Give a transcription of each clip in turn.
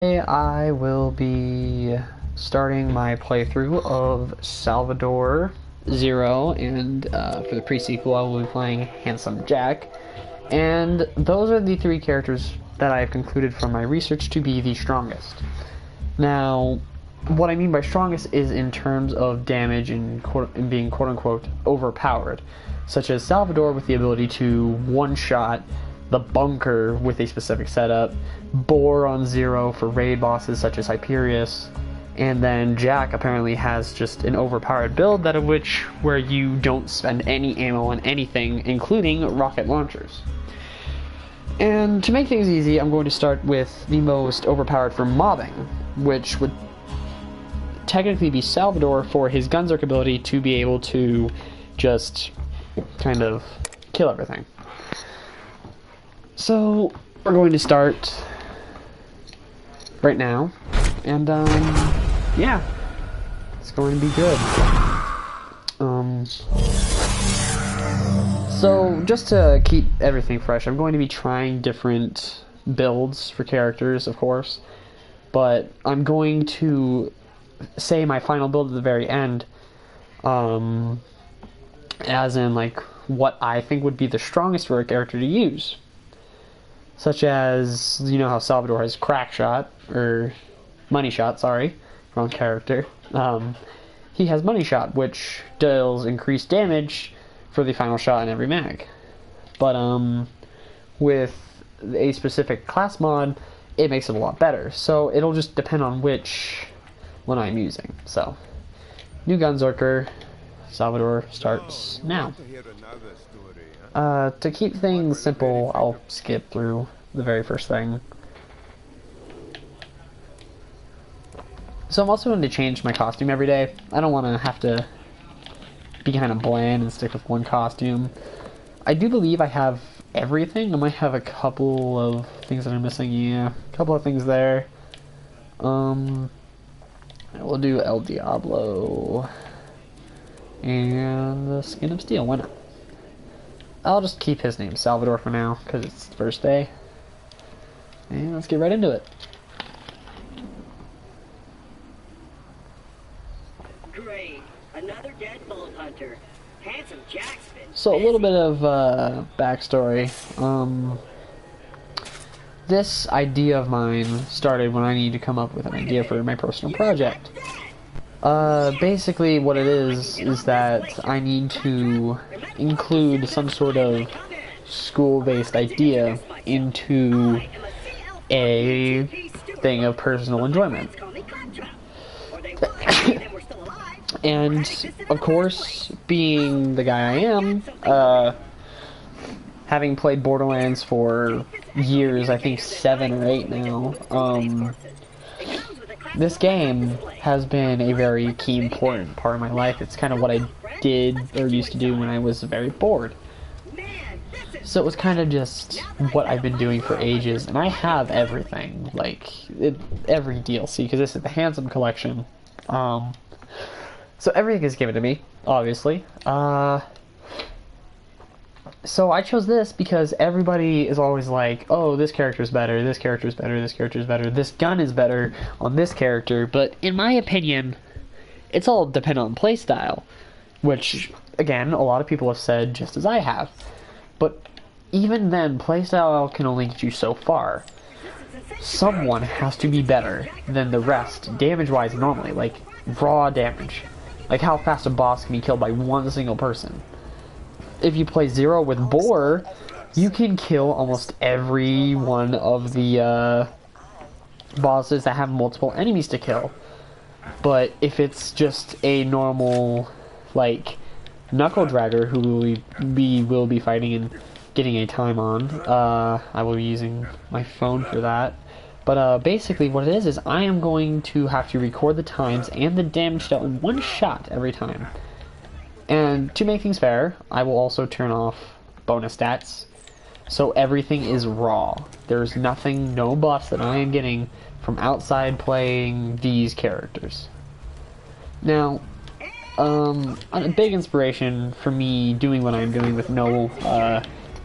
I will be starting my playthrough of Salvador Zero, and for the pre-sequel I will be playing Handsome Jack. And those are the three characters that I have concluded from my research to be the strongest. Now, what I mean by strongest is in terms of damage and being quote-unquote overpowered, such as Salvador with the ability to one-shot the bunker with a specific setup, Boar on Zero for raid bosses such as Hyperius, and then Jack apparently has just an overpowered build where you don't spend any ammo on anything, including rocket launchers. And to make things easy, I'm going to start with the most overpowered for mobbing, which would technically be Salvador for his Gunzerk ability to be able to just kind of kill everything. So we're going to start right now, and yeah, it's going to be good. So just to keep everything fresh, I'm going to be trying different builds for characters, of course, but I'm going to say my final build at the very end, as in like what I think would be the strongest for a character to use. Such as, you know how Salvador has Crack Shot, or Money Shot, sorry, wrong character. He has Money Shot, which deals increased damage for the final shot in every mag. But with a specific class mod, it makes it a lot better. So it'll just depend on which one I'm using. So, new Gunzerker, Salvador starts now. To keep things simple, I'll skip through the very first thing. So I'm also going to change my costume every day. I don't want to have to be kind of bland and stick with one costume. I do believe I have everything. I might have a couple of things that I'm missing. Yeah, a couple of things there. We'll do El Diablo and the Skin of Steel. Why not? I'll just keep his name Salvador for now, because it's the first day. And let's get right into it. Great. Another dead bolt hunter. Handsome Jack's been So a little bit of backstory. This idea of mine started when I needed to come up with an idea for my personal project. Basically what it is that I need to include some sort of school-based idea into a thing of personal enjoyment. And, of course, being the guy I am, having played Borderlands for years, I think 7 or 8 now, this game has been a very key, important part of my life. It's kind of what I did or used to do when I was very bored. So it was kind of just what I've been doing for ages, and I have everything, like every DLC, because this is the Handsome collection. So everything is given to me, obviously. So I chose this because everybody is always like, oh, this character's better, this character's better, this character's better, this gun is better on this character, but in my opinion, it's all dependent on playstyle, which, again, a lot of people have said just as I have. But even then, playstyle can only get you so far. Someone has to be better than the rest, damage-wise normally, like raw damage. Like how fast a boss can be killed by one single person. If you play Zero with Boar, you can kill almost every one of the bosses that have multiple enemies to kill. But if it's just a normal, like, Knuckle Dragger who we will be fighting and getting a time on, I will be using my phone for that. But basically what it is I am going to have to record the times and the damage dealt in one shot every time. And to make things fair, I will also turn off bonus stats, so everything is raw. There's nothing, no buffs that I am getting from outside playing these characters. Now, a big inspiration for me doing what I'm doing with no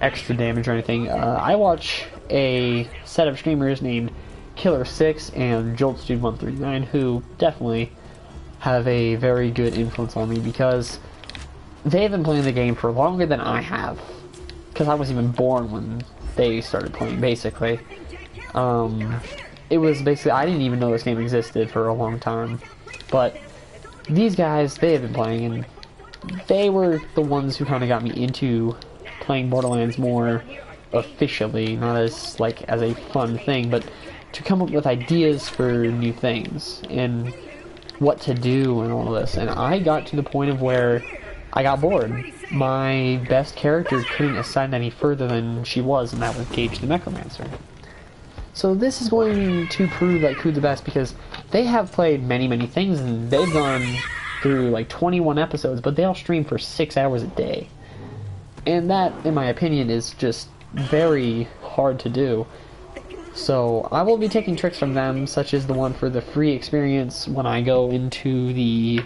extra damage or anything, I watch a set of streamers named Killer 6 and Jolts Dude 139, who definitely have a very good influence on me because they've been playing the game for longer than I have. Because I wasn't even born when they started playing, basically. It was basically, I didn't even know this game existed for a long time. But these guys, they have been playing, and they were the ones who kind of got me into playing Borderlands more officially, not as like as a fun thing, but to come up with ideas for new things and what to do and all this. And I got to the point of where I got bored. My best character couldn't ascend any further than she was, and that was Gage the Necromancer. So this is going to prove like who's the best, because they have played many things, and they've gone through like 21 episodes, but they all stream for 6 hours a day. And that, in my opinion, is just very hard to do. So I will be taking tricks from them, such as the one for the free experience when I go into the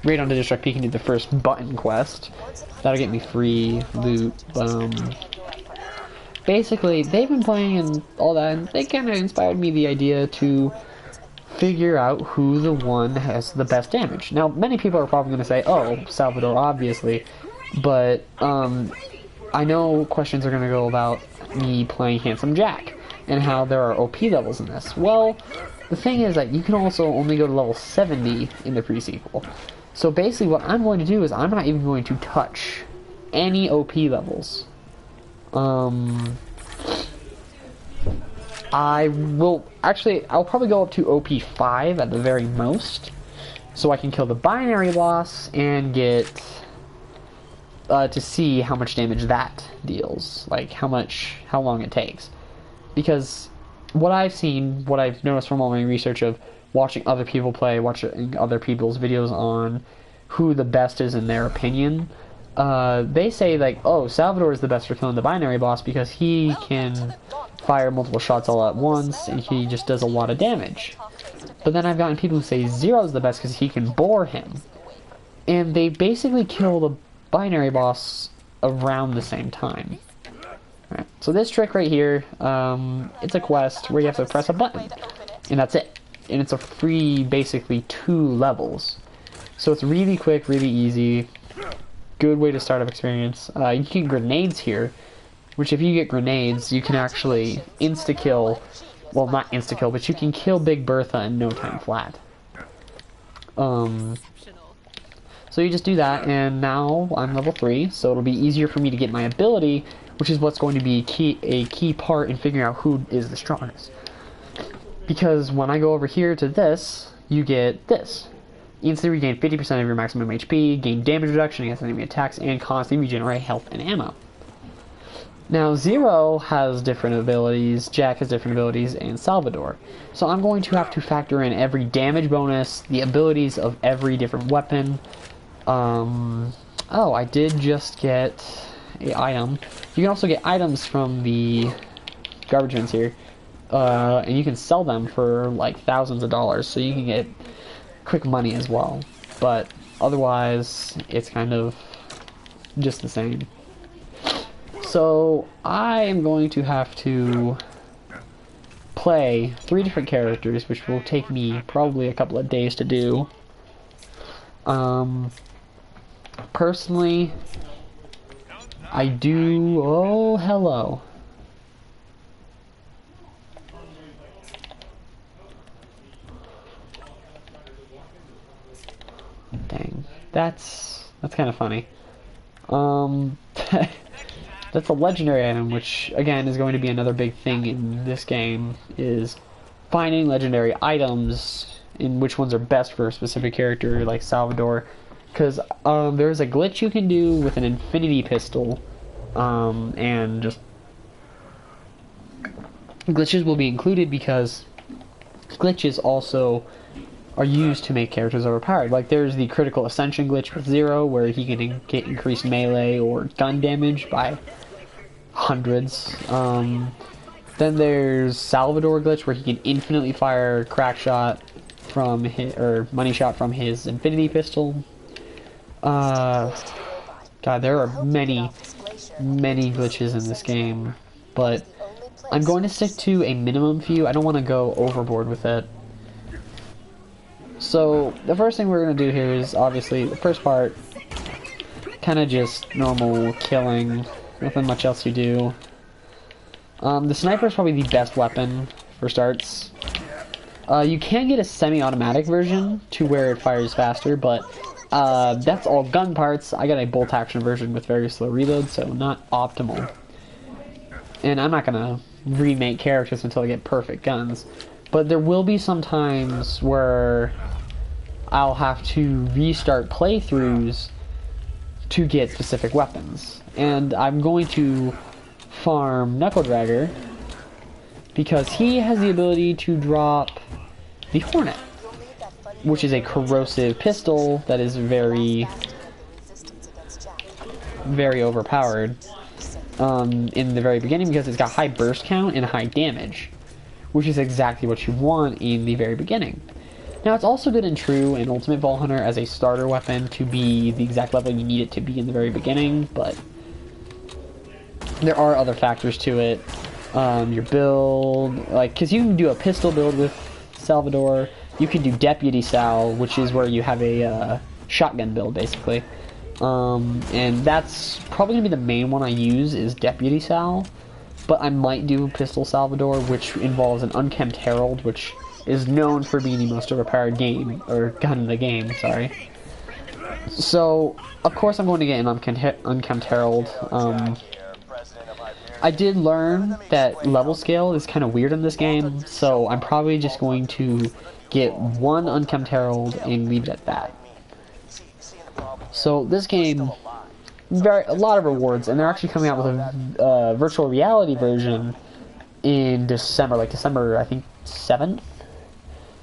Raid on the District Peak and do the first button quest. That'll get me free loot. Basically, they've been playing and all that, and they kind of inspired me the idea to figure out who the one has the best damage. Now, many people are probably going to say, oh, Salvador, obviously, but I know questions are going to go about me playing Handsome Jack and how there are OP levels in this. Well, the thing is that you can also only go to level 70 in the pre-sequel. So basically what I'm going to do is I'm not even going to touch any OP levels. I'll probably go up to OP 5 at the very most, so I can kill the binary boss and get to see how much damage that deals, like how long it takes. Because what I've seen, what I've noticed from all my research of watching other people play, watching other people's videos on who the best is in their opinion, they say like, oh, Salvador is the best for killing the binary boss because he can fire multiple shots all at once and he just does a lot of damage. But then I've gotten people who say Zero's the best because he can bore him. And they basically kill the binary boss around the same time. Alright, so this trick right here, it's a quest where you have to press a button, and that's it. And it's a free, basically, 2 levels. So it's really quick, really easy, good way to start up experience. You get grenades here, which if you get grenades, you can actually insta-kill, well, not insta-kill, but you can kill Big Bertha in no time flat. So you just do that, and now I'm level 3, so it'll be easier for me to get my ability, which is what's going to be a key part in figuring out who is the strongest. Because when I go over here to this, you get this. Instantly regain 50% of your maximum HP, gain damage reduction against enemy attacks, and constantly regenerate health and ammo. Now, Zero has different abilities, Jack has different abilities, and Salvador. So I'm going to have to factor in every damage bonus, the abilities of every different weapon. Oh, I did just get an item. You can also get items from the garbage bins here. And you can sell them for like thousands of dollars, so you can get quick money as well. But otherwise, it's kind of just the same. So I am going to have to play 3 different characters, which will take me probably a couple of days to do. Personally, I do... Oh, hello. Dang, that's kind of funny. That's a legendary item, which again is going to be another big thing in this game, is finding legendary items and which ones are best for a specific character like Salvador. Because there's a glitch you can do with an infinity pistol, and just glitches will be included because glitches also are used to make characters overpowered. Like there's the critical ascension glitch with Zero, where he can get increased melee or gun damage by hundreds. Then there's Salvador glitch, where he can infinitely fire crack shot from his, or money shot from his infinity pistol. God, there are many glitches in this game, but I'm going to stick to a minimum few. I don't want to go overboard with it. So the first thing we're going to do here is obviously the first part, kind of just normal killing, nothing much else you do. The sniper is probably the best weapon for starts. You can get a semi-automatic version to where it fires faster, but that's all gun parts. I got a bolt-action version with very slow reload, so not optimal. And I'm not gonna remake characters until I get perfect guns. But there will be some times where I'll have to restart playthroughs to get specific weapons. And I'm going to farm Knuckle Dragger because he has the ability to drop the Hornet, which is a corrosive pistol that is very overpowered in the very beginning because it's got high burst count and high damage, which is exactly what you want in the very beginning. Now, it's also good and true in Ultimate Vault Hunter as a starter weapon to be the exact level you need it to be in the very beginning, but there are other factors to it. Your build, like, because you can do a pistol build with Salvador, you can do Deputy Sal, which is where you have a shotgun build, basically. And that's probably going to be the main one I use, is Deputy Sal. But I might do Pistol Salvador, which involves an Unkempt Herald, which is known for being the most overpowered gun in the game, sorry. So, of course I'm going to get an Unkempt Herald. I did learn that level scale is kind of weird in this game, so I'm probably just going to get one Unkempt Herald and leave it at that. So this game, a lot of rewards, and they're actually coming out with a virtual reality version in December, like December, I think, 7th?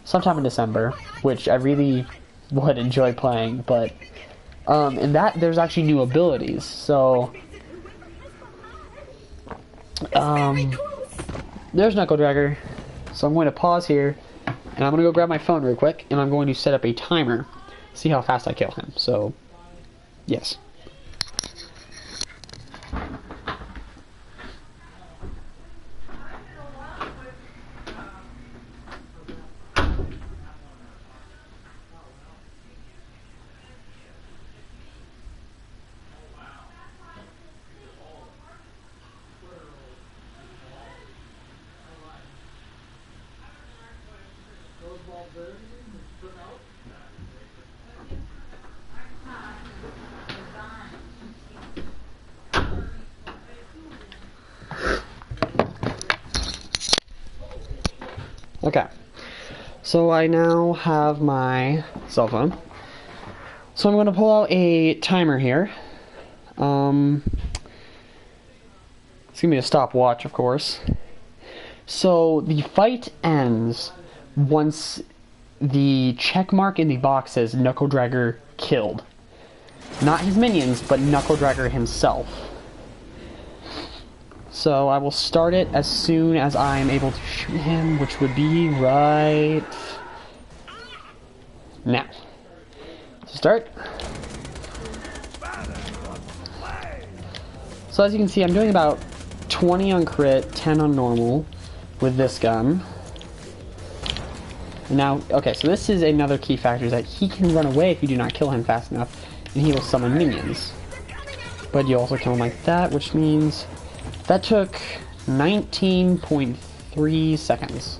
Sometime in December, which I really would enjoy playing, but in that there's actually new abilities, so there's Knuckle Dragger. So I'm going to pause here, and I'm going to go grab my phone real quick, and I'm going to set up a timer, see how fast I kill him. So, yes. Okay, so I now have my cell phone. So I'm going to pull out a timer here. It's going to be a stopwatch, of course. So the fight ends once the check mark in the box says Knuckle Dragger killed. Not his minions, but Knuckle Dragger himself. So I will start it as soon as I'm able to shoot him, which would be right now. So start. So as you can see, I'm doing about 20 on crit, 10 on normal with this gun. Now, okay, so this is another key factor, is that he can run away if you do not kill him fast enough, and he will summon minions. But you also kill him like that, which means that took 19.3 seconds.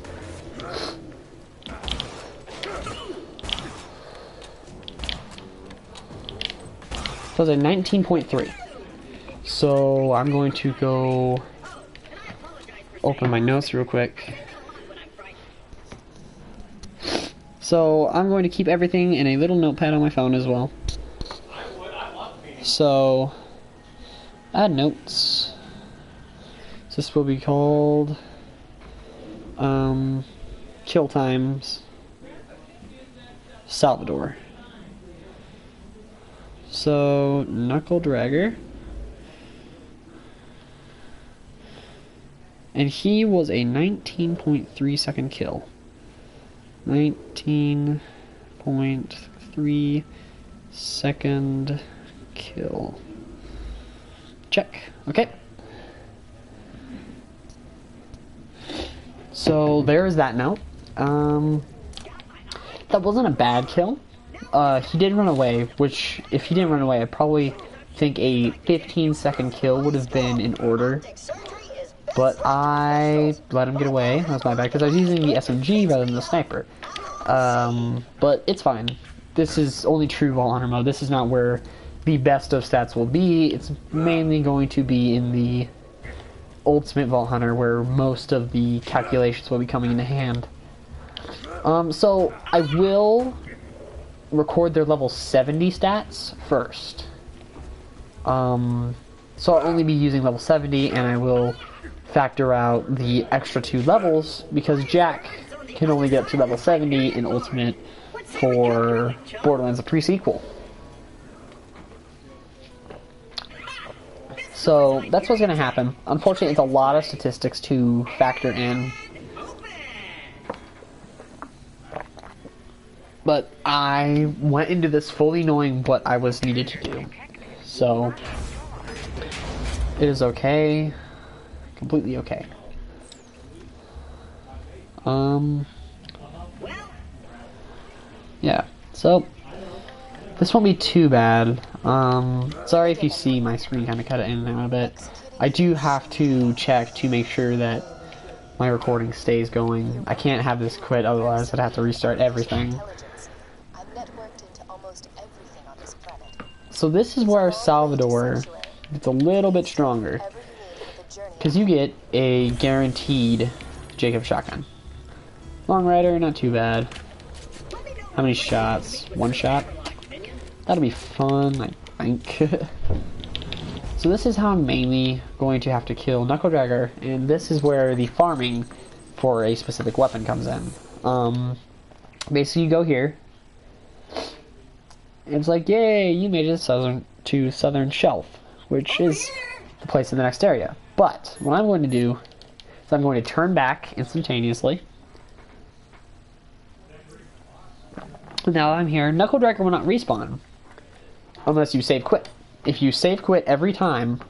So it's a 19.3. So I'm going to go open my notes real quick. So I'm going to keep everything in a little notepad on my phone as well. So add notes. So this will be called Kill Times Salvador. So Knuckle Dragger. And he was a 19.3 second kill. 19.3 second kill. Check. Okay. So there is that note. That wasn't a bad kill. He did run away, which, if he didn't run away, I probably think a 15-second kill would have been in order. But I let him get away. That was my bad, because I was using the SMG rather than the sniper. But it's fine. This is only true Vault Hunter mode. This is not where the best of stats will be. It's mainly going to be in the Ultimate Vault Hunter, where most of the calculations will be coming into hand. So I will record their level 70 stats first. So I'll only be using level 70, and I will factor out the extra 2 levels, because Jack can only get up to level 70 in Ultimate for Borderlands, the pre-sequel. So that's what's going to happen. Unfortunately, it's a lot of statistics to factor in. But I went into this fully knowing what I was needed to do. So it is okay. Completely okay. Yeah, so this won't be too bad. Sorry if you see my screen kind of cut in and out a bit. I do have to check to make sure that my recording stays going. I can't have this quit, otherwise I'd have to restart everything. So this is where Salvador gets a little bit stronger, because you get a guaranteed Jacob shotgun. Long Rider, not too bad. How many shots? 1 shot? That'll be fun, I think. So this is how I'm mainly going to have to kill Knuckle Dragger, and this is where the farming for a specific weapon comes in. Basically you go here, and it's like, yay, you made it to Southern Shelf, which is the place in the next area. But what I'm going to do is I'm going to turn back instantaneously. Now I'm here. Knuckle Dragger will not respawn unless you save quit. If you save quit every time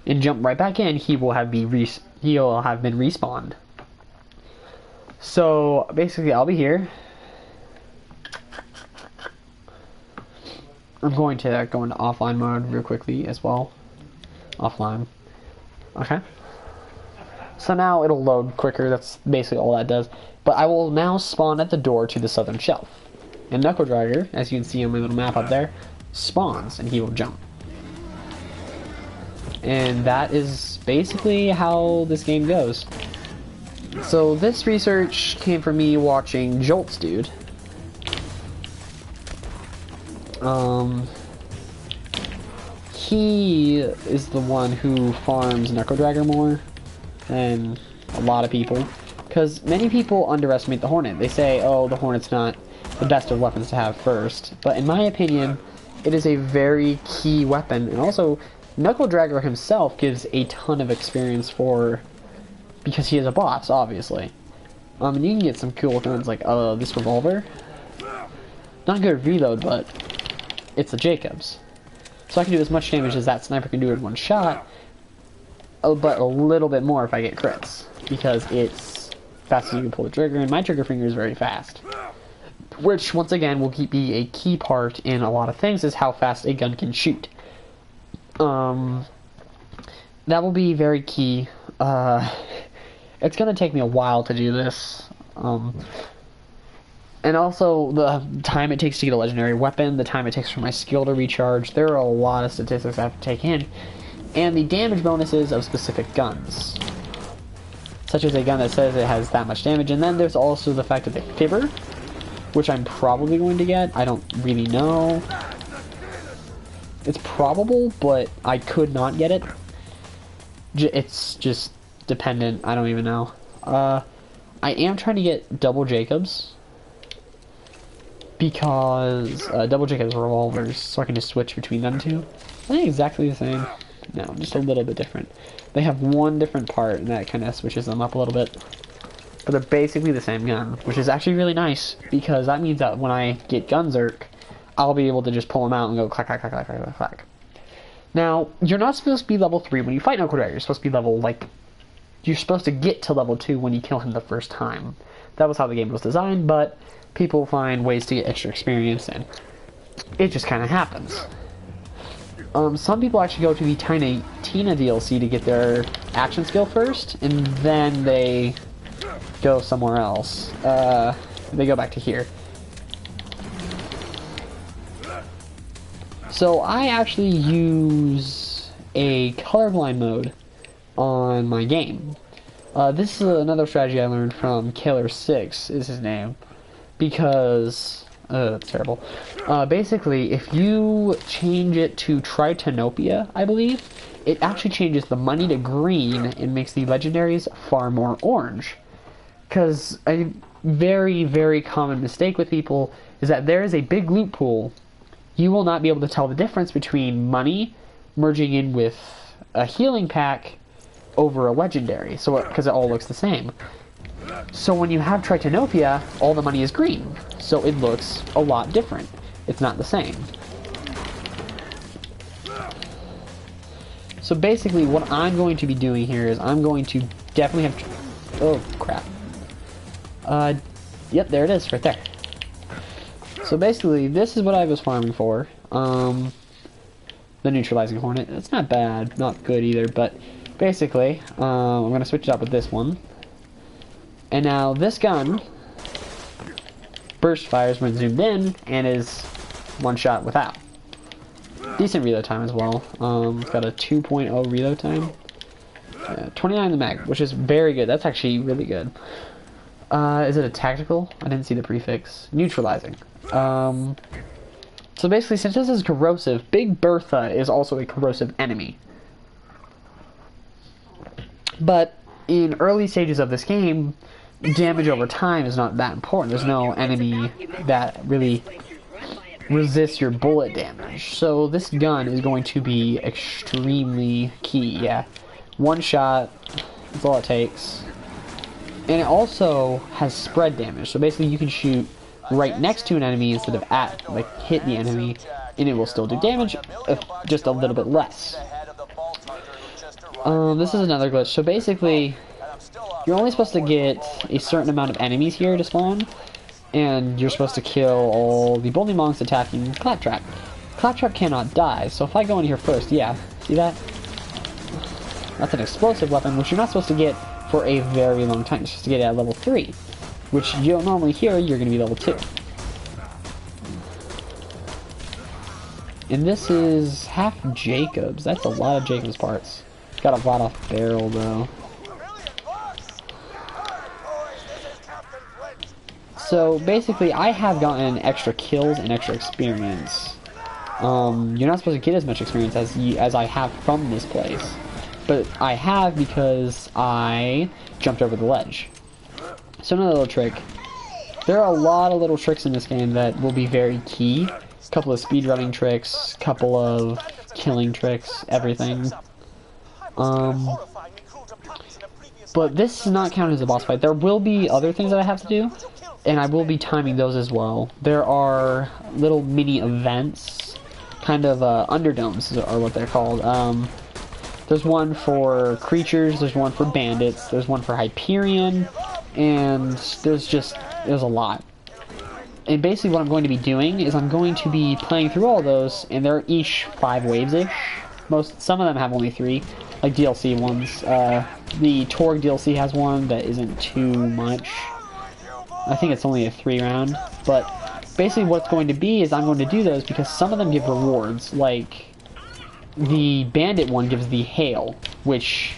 and jump right back in, he will have been respawned. So basically, I'll be here. I'm going to go into offline mode real quickly as well. Offline. Okay. So now it'll load quicker. That's basically all that does. But I will now spawn at the door to the Southern Shelf. And Knuckle Dragger, as you can see on my little map up there, spawns and he will jump. And that is basically how this game goes. So this research came from me watching Jolt's Dude. He is the one who farms Knuckle Dragger more than a lot of people. Because many people underestimate the Hornet. They say, oh, the Hornet's not the best of weapons to have first. But in my opinion, it is a very key weapon. And also, Knuckle Dragger himself gives a ton of experience because he is a boss, obviously. And you can get some cool guns like, this revolver. Not good reload, but it's a Jacobs. So I can do as much damage as that sniper can do in 1 shot, but a little bit more if I get crits, because it's fast as you can pull the trigger, and my trigger finger is very fast. Which, once again, will be a key part in a lot of things, is how fast a gun can shoot. That will be very key. It's going to take me a while to do this. And also, the time it takes to get a legendary weapon, the time it takes for my skill to recharge, there are a lot of statistics I have to take in. And the damage bonuses of specific guns. Such as a gun that says it has that much damage, and then there's also the fact of the fibber, which I'm probably going to get. I don't really know. It's probable, but I could not get it. It's just dependent. I don't even know. I am trying to get double Jacobs, because double Jacobs revolvers, so I can just switch between them two. I think exactly the same. No, just a little bit different. They have one different part, and that kind of switches them up a little bit. But they're basically the same gun, which is actually really nice, because that means that when I get Gunzerk, I'll be able to just pull them out and go clack, clack, clack, clack, clack, clack. Now, you're not supposed to be level 3 when you fight Knuckle Dragger. You're supposed to be level, like, you're supposed to get to level 2 when you kill him the first time. That was how the game was designed, but people find ways to get extra experience, and it just kind of happens. Some people actually go to the Tiny Tina DLC to get their action skill first, and then they go somewhere else. They go back to here. So I actually use a colorblind mode on my game. This is another strategy I learned from Killer6 is his name, because that's terrible. Basically, if you change it to Tritonopia, I believe, it actually changes the money to green and makes the legendaries far more orange. Because a very, very common mistake with people is that there is a big loot pool. You will not be able to tell the difference between money merging in with a healing pack over a legendary, so because it all looks the same. So when you have Tritonopia, all the money is green, so it looks a lot different. It's not the same. So basically what I'm going to be doing here is I'm going to definitely have... Oh, crap. Yep, there it is, right there. So basically, this is what I was farming for. The neutralizing hornet. It's not bad, not good either, but basically, I'm going to switch it up with this one. And now this gun burst fires when zoomed in and is one shot without. Decent reload time as well. It's got a 2.0 reload time. 29 in the mag, which is very good. That's actually really good. Is it a tactical? I didn't see the prefix. Neutralizing. So basically, since this is corrosive, Big Bertha is also a corrosive enemy. But in early stages of this game, damage over time is not that important. There's no enemy that really resists your bullet damage. So this gun is going to be extremely key, yeah. One shot, that's all it takes. And it also has spread damage. So basically you can shoot right next to an enemy instead of at, like, hit the enemy, and it will still do damage, just a little bit less. This is another glitch. So basically, you're only supposed to get a certain amount of enemies here to spawn, and you're supposed to kill all the Bullymong's attacking Claptrap. Claptrap cannot die, so if I go in here first, yeah, see that? That's an explosive weapon, which you're not supposed to get for a very long time. You're supposed to get it at level 3, which you don't normally hear, you're going to be level 2. And this is half Jacobs. That's a lot of Jacobs parts. Got a lot of barrel, though. So basically, I have gotten extra kills and extra experience. You're not supposed to get as much experience as I have from this place, but I have because I jumped over the ledge. So another little trick. There are a lot of little tricks in this game that will be very key. A couple of speedrunning tricks, couple of killing tricks, everything. But this does not count as a boss fight. There will be other things that I have to do, and I will be timing those as well. There are little mini events, kind of underdomes are what they're called. There's one for creatures, there's one for bandits, there's one for Hyperion, and there's a lot. And basically what I'm going to be doing is I'm going to be playing through all those, and they're each 5 waves-ish. Some of them have only 3, like DLC ones. The Torg DLC has one that isn't too much. I think it's only a 3-round, but basically what's going to be is I'm going to do those because some of them give rewards, like the bandit one gives the hail, which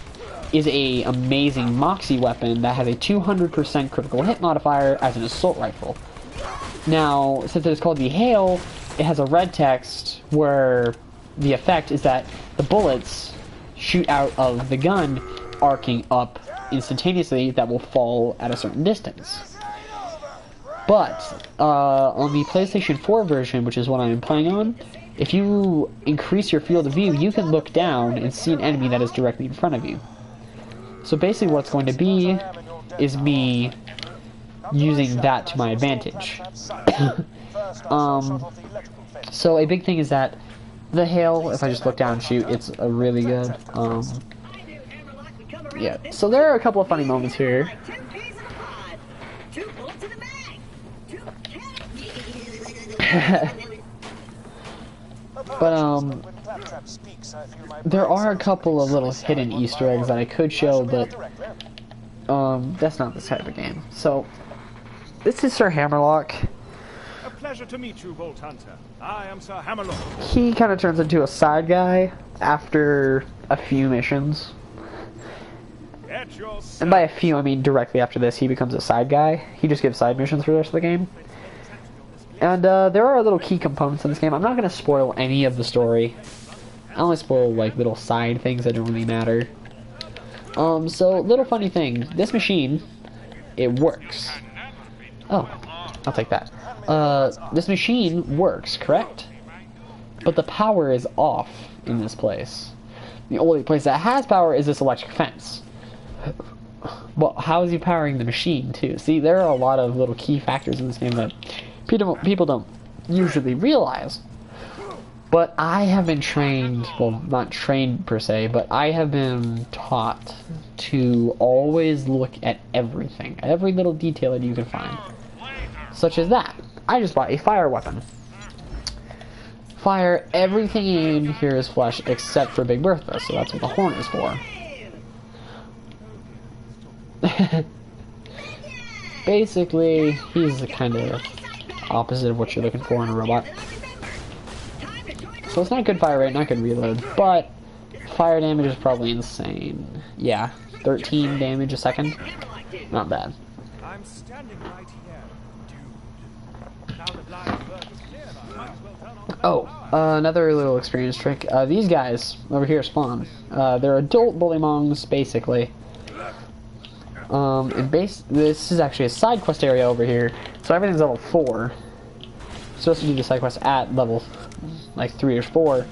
is a amazing Moxie weapon that has a 200% critical hit modifier as an assault rifle. Now, since it's called the hail, it has a red text where the effect is that the bullets shoot out of the gun, arcing up instantaneously, that will fall at a certain distance. But on the PlayStation 4 version, which is what I'm playing on, if you increase your field of view, you can look down and see an enemy that is directly in front of you. So basically what's going to be is me using that to my advantage. So a big thing is that the hail, if I just look down and shoot, it's a really good. Yeah, so there are a couple of funny moments here. Like 2 peas in a pod. 2 bullets in the mag. 2 But, there are a couple of little hidden Easter eggs that I could show, but, that's not this type of game. So, this is Sir Hammerlock. A pleasure to meet you, Bolt Hunter. I am Sir Hammerlock. He kind of turns into a side guy after a few missions. At your And by a few, I mean directly after this, he becomes a side guy. He just gives side missions for the rest of the game. And there are little key components in this game. I'm not going to spoil any of the story. I only spoil like little side things that don't really matter. So little funny thing. This machine, it works. Oh, I'll take that. This machine works, correct? But the power is off in this place. The only place that has power is this electric fence. Well, how is he powering the machine, too? See, there are a lot of little key factors in this game that people don't usually realize. But I have been trained, well, not trained per se, but I have been taught to always look at everything, every little detail that you can find. Such as that. I just bought a fire weapon. Fire everything in here is flesh except for Big Bertha, so that's what the horn is for. Basically, he's the kind of opposite of what you're looking for in a robot. So it's not good fire rate, not good reload, but fire damage is probably insane. Yeah, 13 damage a second. Not bad. I'm standing right here, dude. Now that line of work is clear, I might as well turn on the Oh, another little experience trick. These guys over here spawn. They're adult bullymong's, basically. This is actually a side quest area over here, so everything's level 4. Supposed to do the side quest at level like 3 or 4,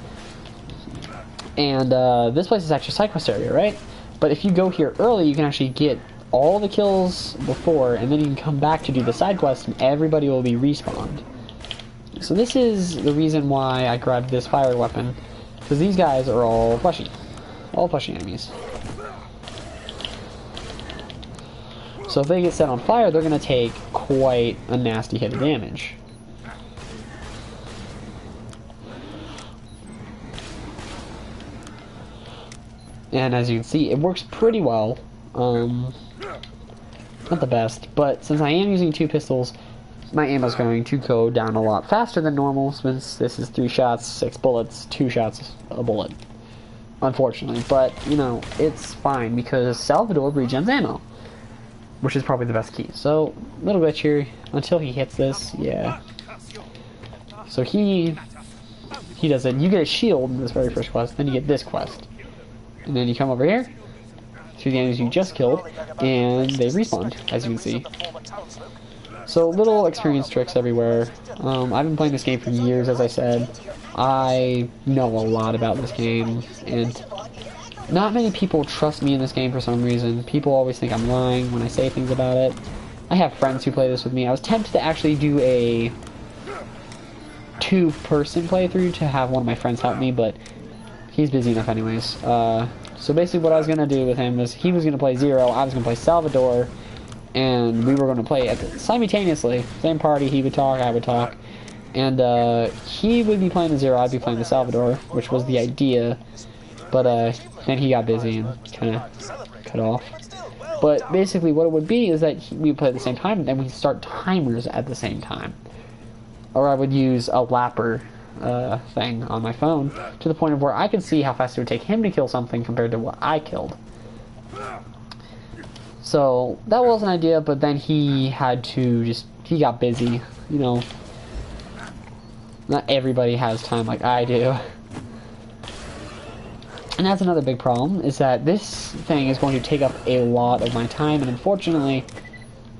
and this place is actually a side quest area, right? But if you go here early, you can actually get all the kills before, and then you can come back to do the side quest, and everybody will be respawned. So this is the reason why I grabbed this fire weapon, because these guys are all fleshy enemies. So if they get set on fire, they're going to take quite a nasty hit of damage. And as you can see, it works pretty well. Not the best, but since I am using 2 pistols, my ammo is going to go down a lot faster than normal, since this is 3 shots, 6 bullets, 2 shots, a bullet. Unfortunately, but, you know, it's fine, because Salvador regens ammo, which is probably the best key. So, little glitch here, until he hits this, yeah. So he does it. You get a shield in this very first quest, then you get this quest. And then you come over here, to the enemies you just killed, and they respawn, as you can see. So little experience tricks everywhere. I've been playing this game for years, as I said. I know a lot about this game, and not many people trust me in this game for some reason. People always think I'm lying when I say things about it. I have friends who play this with me. I was tempted to actually do a 2-person playthrough to have one of my friends help me, but he's busy enough anyways. So basically what I was going to do with him was he was going to play Zero, I was going to play Salvador, and we were going to play simultaneously. Same party, he would talk, I would talk. And he would be playing the Zero, I'd be playing the Salvador, which was the idea. But then he got busy and kind of cut off. But basically what it would be is that we would play at the same time, and then we'd start timers at the same time. Or I would use a lapper thing on my phone, to the point of where I could see how fast it would take him to kill something compared to what I killed. So that was an idea, but then he had to he got busy, you know. Not everybody has time like I do. And that's another big problem, is that this thing is going to take up a lot of my time, and unfortunately,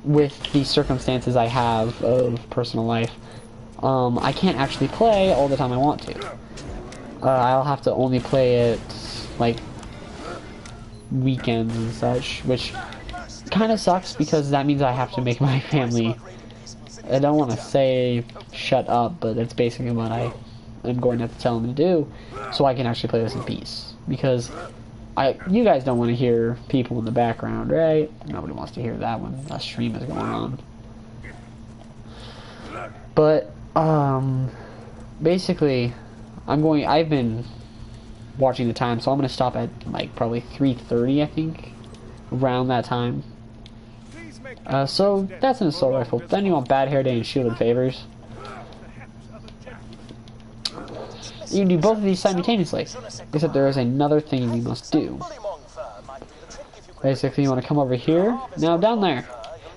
with the circumstances I have of personal life, I can't actually play all the time I want to. I'll have to only play it, like, weekends and such, which kind of sucks, because that means I have to make my family, I don't want to say shut up, but it's basically what I am going to have to tell them to do, so I can actually play this in peace. Because You guys don't want to hear people in the background, right? Nobody wants to hear that when a stream is going on. But basically, I've been watching the time, so I'm gonna stop at like probably 3:30, I think, around that time. So that's an assault rifle. Then you want Bad Hair Day and Shielded Favors. You can do both of these simultaneously, except there is another thing you must do. Basically, you want to come over here. Now down there,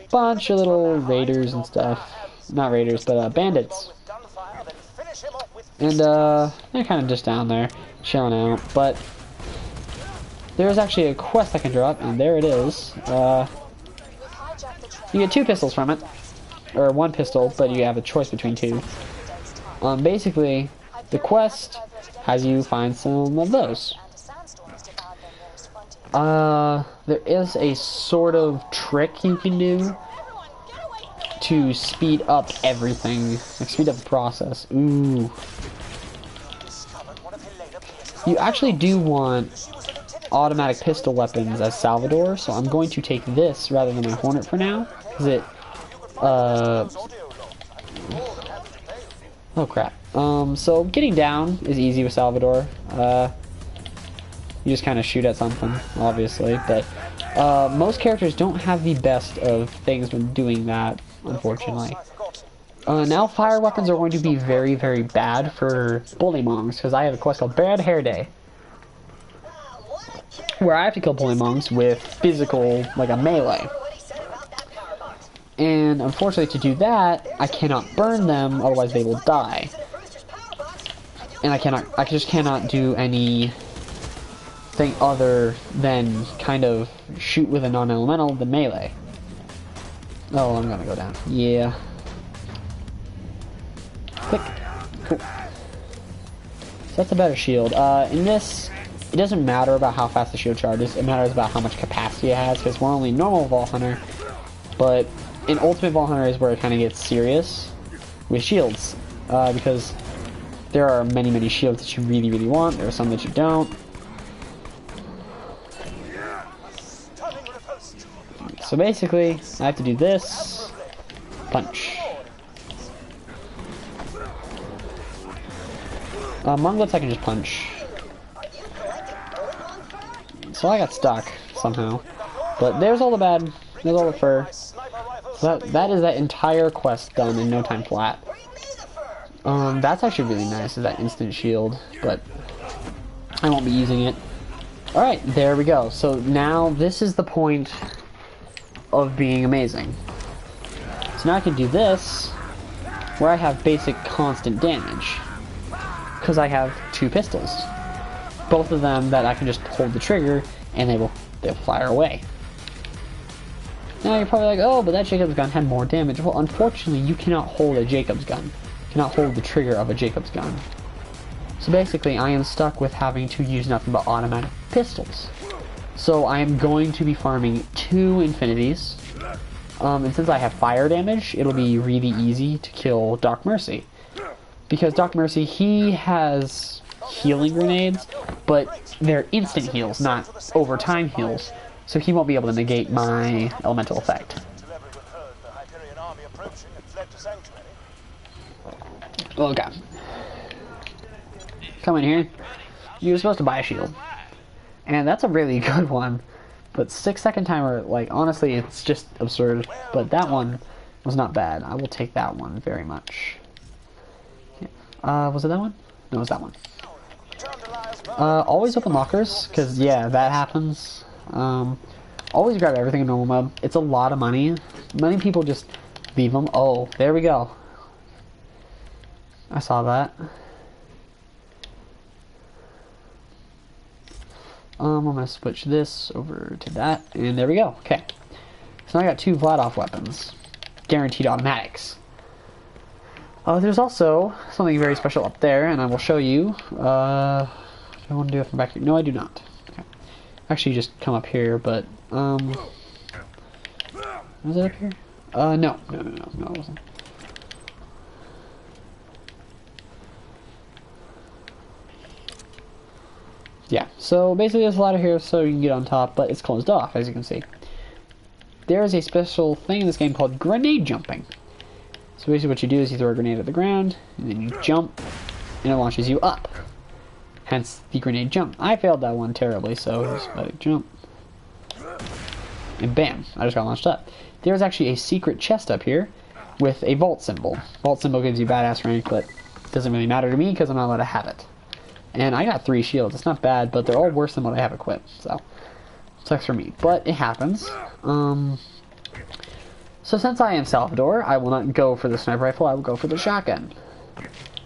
bunch of little raiders and stuff. Not raiders, but bandits. And they're kind of just down there, chilling out. But there's actually a quest I can drop, and there it is. You get 2 pistols from it, or 1 pistol, but you have a choice between 2. Basically, the quest has you find some of those. There is a sort of trick you can do to speed up everything, like speed up the process. Ooh. You actually do want automatic pistol weapons as Salvador, so I'm going to take this rather than my Hornet for now, because it, oh crap. So getting down is easy with Salvador. You just kind of shoot at something, obviously, but most characters don't have the best of things when doing that, unfortunately. Now fire weapons are going to be very, very bad for Bullymongs, because I have a quest called Bad Hair Day, where I have to kill Bullymongs with physical, like a melee. And unfortunately to do that, I cannot burn them, otherwise they will die. And I just cannot do anything other than kind of shoot with a non-elemental, the melee. Oh, I'm gonna go down. Yeah. Click. Cool. So that's a better shield. In this, it doesn't matter about how fast the shield charges, it matters about how much capacity it has, because we're only normal Vault Hunter, but in Ultimate Vault Hunter is where it kind of gets serious with shields, because there are many, many shields that you really, really want, there are some that you don't. So basically, I have to do this, punch. Monglets I can just punch. So I got stuck, somehow. But there's all the bad, there's all the fur. So that is that entire quest done in no time flat. That's actually really nice, is that instant shield, but I won't be using it. Alright, there we go. So now this is the point of being amazing. So now I can do this, where I have basic constant damage. Because I have 2 pistols. Both of them that I can just hold the trigger, and they'll fire away. Now you're probably like, oh, but that Jacob's gun had more damage. Well, unfortunately, you cannot hold a Jacob's gun. You cannot hold the trigger of a Jacob's gun. So basically, I am stuck with having to use nothing but automatic pistols. So I am going to be farming 2 infinities. And since I have fire damage, it'll be really easy to kill Doc Mercy. Because Doc Mercy, he has healing grenades, but they're instant heals, not overtime heals. So he won't be able to negate my elemental effect. Okay. Come in here. You're supposed to buy a shield. And that's a really good one. But 6-second timer, like, honestly, it's just absurd. But that one was not bad. I will take that one very much. Was it that one? No, it was that one. Always open lockers, because, yeah, that happens. Always grab everything in normal mode. It's a lot of money. Many people just leave them. Oh, there we go. I saw that. I'm gonna switch this over to that, and there we go. Okay. So now I got 2 Vladoff weapons. Guaranteed automatics. There's also something very special up there, and I will show you. Do I want to do it from back here? No, I do not. Okay. Actually, just come up here, but, was it up here? No, it wasn't. yeah, so basically there's a ladder here so you can get on top, but it's closed off, as you can see. There is a special thing in this game called grenade jumping. So basically what you do is you throw a grenade at the ground, and then you jump, and it launches you up. Hence the grenade jump. I failed that one terribly, so just let it jump. And bam, I just got launched up. There's actually a secret chest up here with a vault symbol. Vault symbol gives you badass rank, but it doesn't really matter to me because I'm not allowed to have it. And I got 3 shields. It's not bad, but they're all worse than what I have equipped. So, sucks for me. But it happens. So since I am Salvador, I will not go for the sniper rifle. I will go for the shotgun.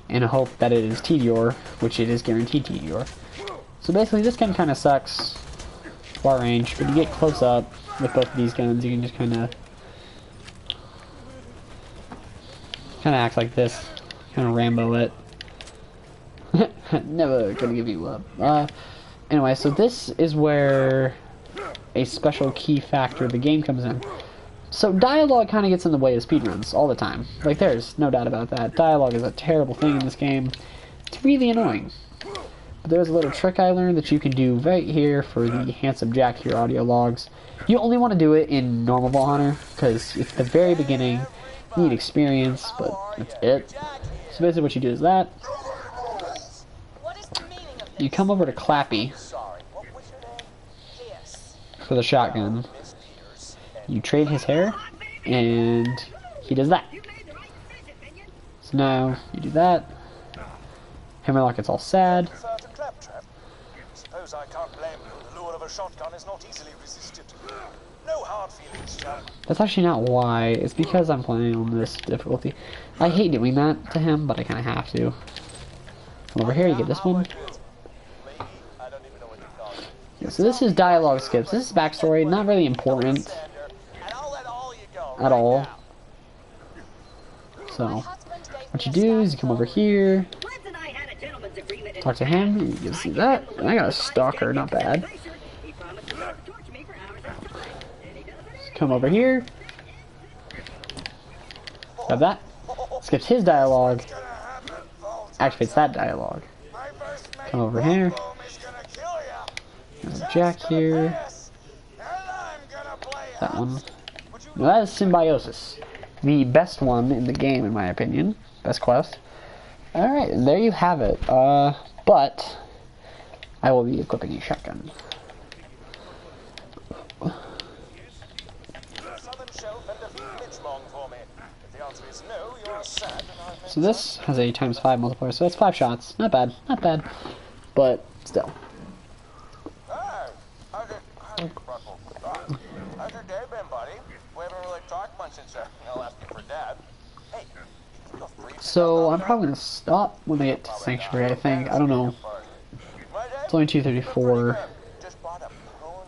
In a hope that it is TDR, which it is guaranteed TDR. So basically, this gun kind of sucks. Far range, but you get close up with both of these guns, you can just kind of act like this. Kind of Rambo it. Never gonna give you up. Anyway, so this is where a special key factor of the game comes in. So dialogue kind of gets in the way of speedruns all the time. Like, there's no doubt about that. Dialogue is a terrible thing in this game. It's really annoying. But there's a little trick I learned that you can do right here for the Handsome Jack here audio logs. You only want to do it in normal Vault Hunter, because it's the very beginning. You need experience, but that's it. So basically what you do is that. You come over to Clappy for the shotgun. You trade his hair, and he does that. So now you do that. Hammerlock gets all sad. Suppose I can't blame you. The lure of a shotgun is not easily resisted. No hard feelings, chum. That's actually not why. It's because I'm playing on this difficulty. I hate doing that to him, but I kind of have to. Come over here, you get this one. Yeah, so this is dialogue skips. This is backstory, not really important at all. So, what you do is you come over here, talk to him, you can see that. And I got a stalker, not bad. Come over here. Grab that. Skips his dialogue. Activates that dialogue. Come over here. There's Jack here. That one. Now that is Symbiosis. The best one in the game, in my opinion. Best quest. Alright, and there you have it. But I will be equipping a shotgun. So this has a ×5 multiplier, so that's 5 shots. Not bad, not bad. But still. How's your day been, buddy? We haven't really talked much since I'll ask you for Dad. Hey, you feel free to So I'm probably gonna stop when I get to Sanctuary, I think. I don't know. It's only 2:34.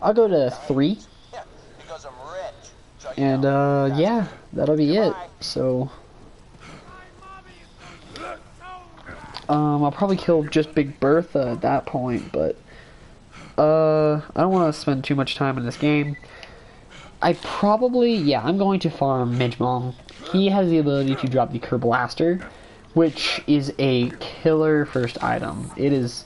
I'll go to 3. Yeah, because I'm rich. And yeah, that'll be it. So I'll probably kill just Big Bertha at that point, but I don't want to spend too much time in this game. I'm going to farm Midgemong. He has the ability to drop the Kerblaster, which is a killer first item. It is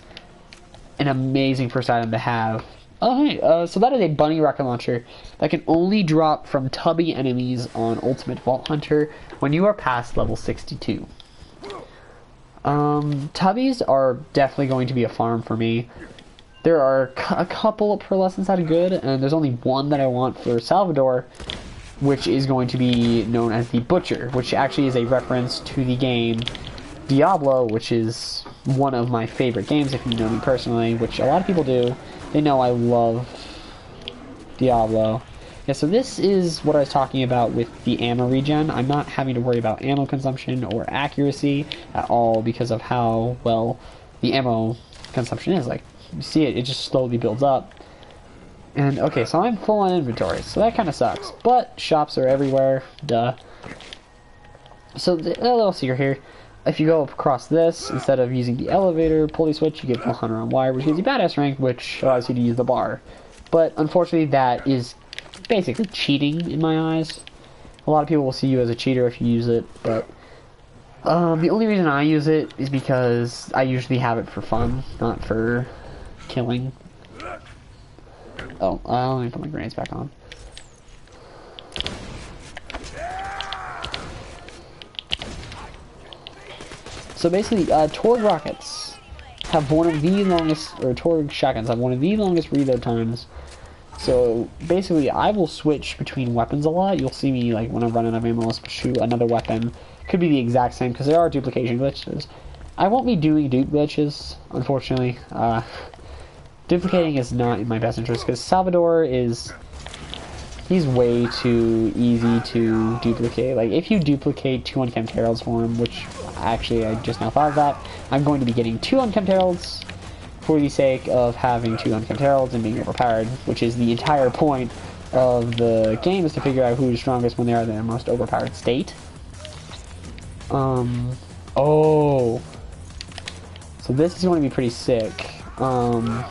an amazing first item to have. Oh, hey, so that is a bunny rocket launcher that can only drop from tubby enemies on Ultimate Vault Hunter when you are past level 62. Tubbies are definitely going to be a farm for me. There are a couple of pearlescents that are good, and there's only one that I want for Salvador, which is going to be known as the Butcher, which actually is a reference to the game Diablo, which is one of my favorite games, if you know me personally, which a lot of people do. They know I love Diablo. Yeah, so this is what I was talking about with the ammo regen. I'm not having to worry about ammo consumption or accuracy at all because of how well the ammo consumption is. Like, you see it just slowly builds up. And, okay, so I'm full on inventory, so that kind of sucks. But shops are everywhere, duh. So, a little secret here. If you go across this, instead of using the elevator pulley switch, you get the Hunter on Wire, which gives you badass rank, which allows you to use the bar. But, unfortunately, that is basically cheating in my eyes. A lot of people will see you as a cheater if you use it, but the only reason I use it is because I usually have it for fun, not for killing. Oh, let me put my grenades back on. So basically, Torg rockets have one of the longest, or Torg shotguns have one of the longest reload times. So basically, I will switch between weapons a lot. You'll see me, like, when I'm running out of ammo, I'll shoot another weapon. Could be the exact same, because there are duplication glitches. I won't be doing dupe glitches, unfortunately. Duplicating is not in my best interest, because Salvador is... he's way too easy to duplicate. Like, if you duplicate 2 unkempt heralds for him, which, actually, I just now thought of that, I'm going to be getting 2 unkempt heralds for the sake of having 2 unkempt heralds and being overpowered, which is the entire point of the game, is to figure out who's strongest when they are in their most overpowered state. Oh. So this is going to be pretty sick. So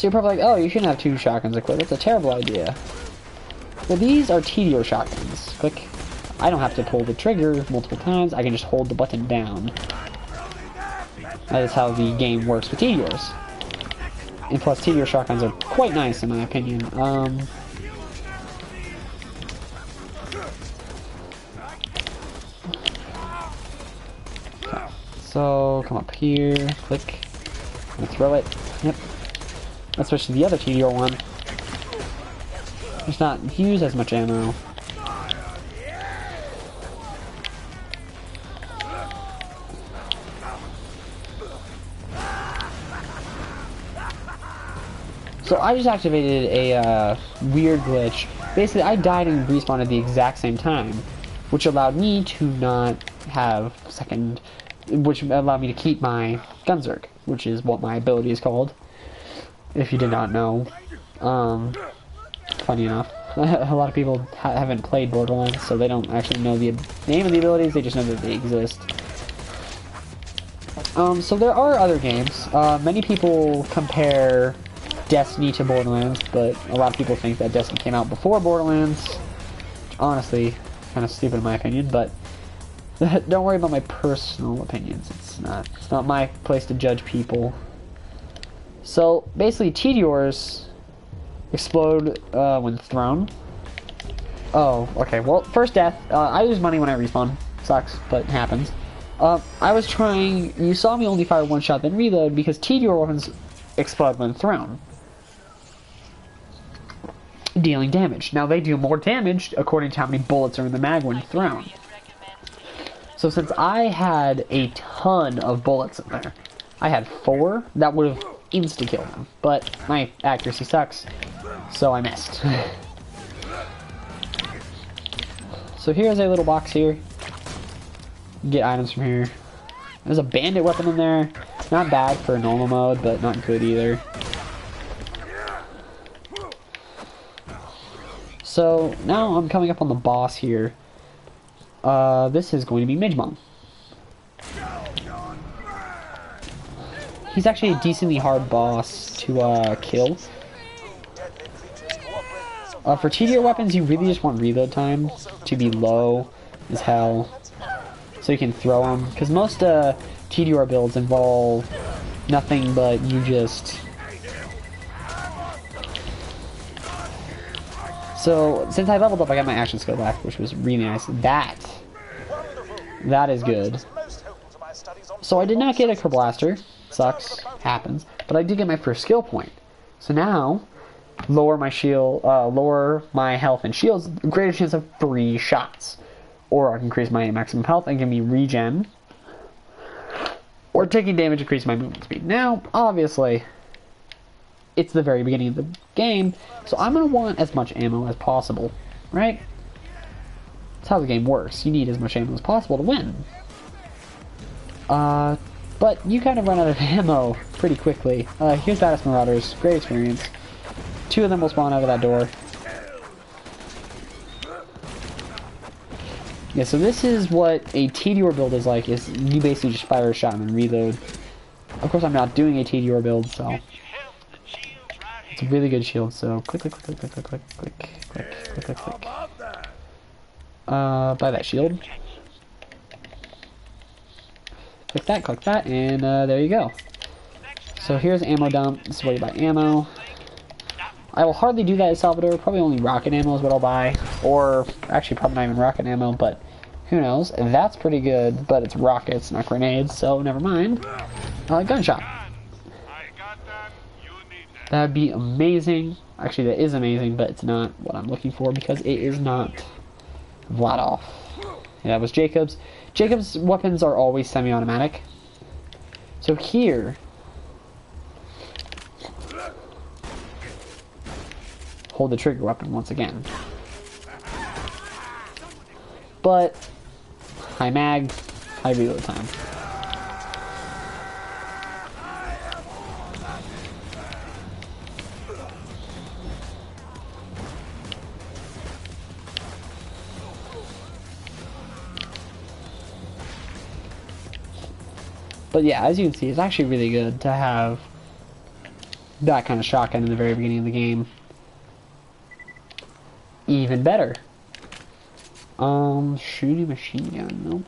you're probably like, oh, you shouldn't have 2 shotguns equipped. That's a terrible idea. Well, these are TDO shotguns. Click. I don't have to pull the trigger multiple times. I can just hold the button down. That is how the game works with TDOs. And plus, TDO shotguns are quite nice, in my opinion. So, come up here, click, and throw it. Yep. Let's switch to the other TDO one. Just not use as much ammo. So I just activated a weird glitch. Basically, I died and respawned at the exact same time, which allowed me to not have second, which allowed me to keep my Gunzerk, which is what my ability is called. If you did not know. Funny enough, a lot of people haven't played Borderlands, so they don't actually know the name of the abilities, they just know that they exist. So there are other games. Many people compare Destiny to Borderlands, but a lot of people think that Destiny came out before Borderlands. Which, honestly, kind of stupid in my opinion, but don't worry about my personal opinions. It's not my place to judge people. So basically, TDOs explode when thrown. Oh, okay. Well, first death. I lose money when I respawn. Sucks, but it happens. I was trying. You saw me only fire one shot, then reload because TDO weapons explode when thrown, dealing damage. Now they do more damage according to how many bullets are in the mag when thrown. So since I had a ton of bullets in there, I had 4 that would have insta-killed them, but my accuracy sucks, so I missed. So here's a little box here. Get items from here. There's a bandit weapon in there. Not bad for normal mode, but not good either. So now I'm coming up on the boss here. This is going to be Midgemong. He's actually a decently hard boss to kill. For TDO weapons, you really just want reload time to be low as hell, so you can throw them. Because most TDR builds involve nothing but you just... So, since I leveled up, I got my action skill back, which was really nice. That is good. So I did not get a Kerblaster. Sucks. Happens. But I did get my first skill point. So now, lower my shield, lower my health and shields, greater chance of 3 shots. Or I can increase my maximum health and give me regen. Or taking damage, increase my movement speed. Now, obviously, it's the very beginning of the game, so I'm going to want as much ammo as possible, right? That's how the game works. You need as much ammo as possible to win. But you kind of run out of ammo pretty quickly. Here's Badass Marauders. Great experience. 2 of them will spawn out of that door. Yeah, so this is what a TDR build is like, is you basically just fire a shot and then reload. Of course, I'm not doing a TDR build, so... It's a really good shield, so click, click, click, click, click, click, click, click, click, click, click. Buy that shield. Click that, and there you go. So here's ammo dump. This is where you buy ammo. I will hardly do that at Salvador. Probably only rocket ammo is what I'll buy. Or, actually probably not even rocket ammo, but who knows. That's pretty good, but it's rockets, not grenades, so never mind. Gunshot. That'd be amazing. Actually, that is amazing, but it's not what I'm looking for because it is not Vladov. Yeah, that was Jacob's. Jacob's weapons are always semi-automatic. So here, hold the trigger weapon once again. But high mag, high reload time. But yeah, as you can see, it's actually really good to have that kind of shotgun in the very beginning of the game. Even better. Shooting machine gun,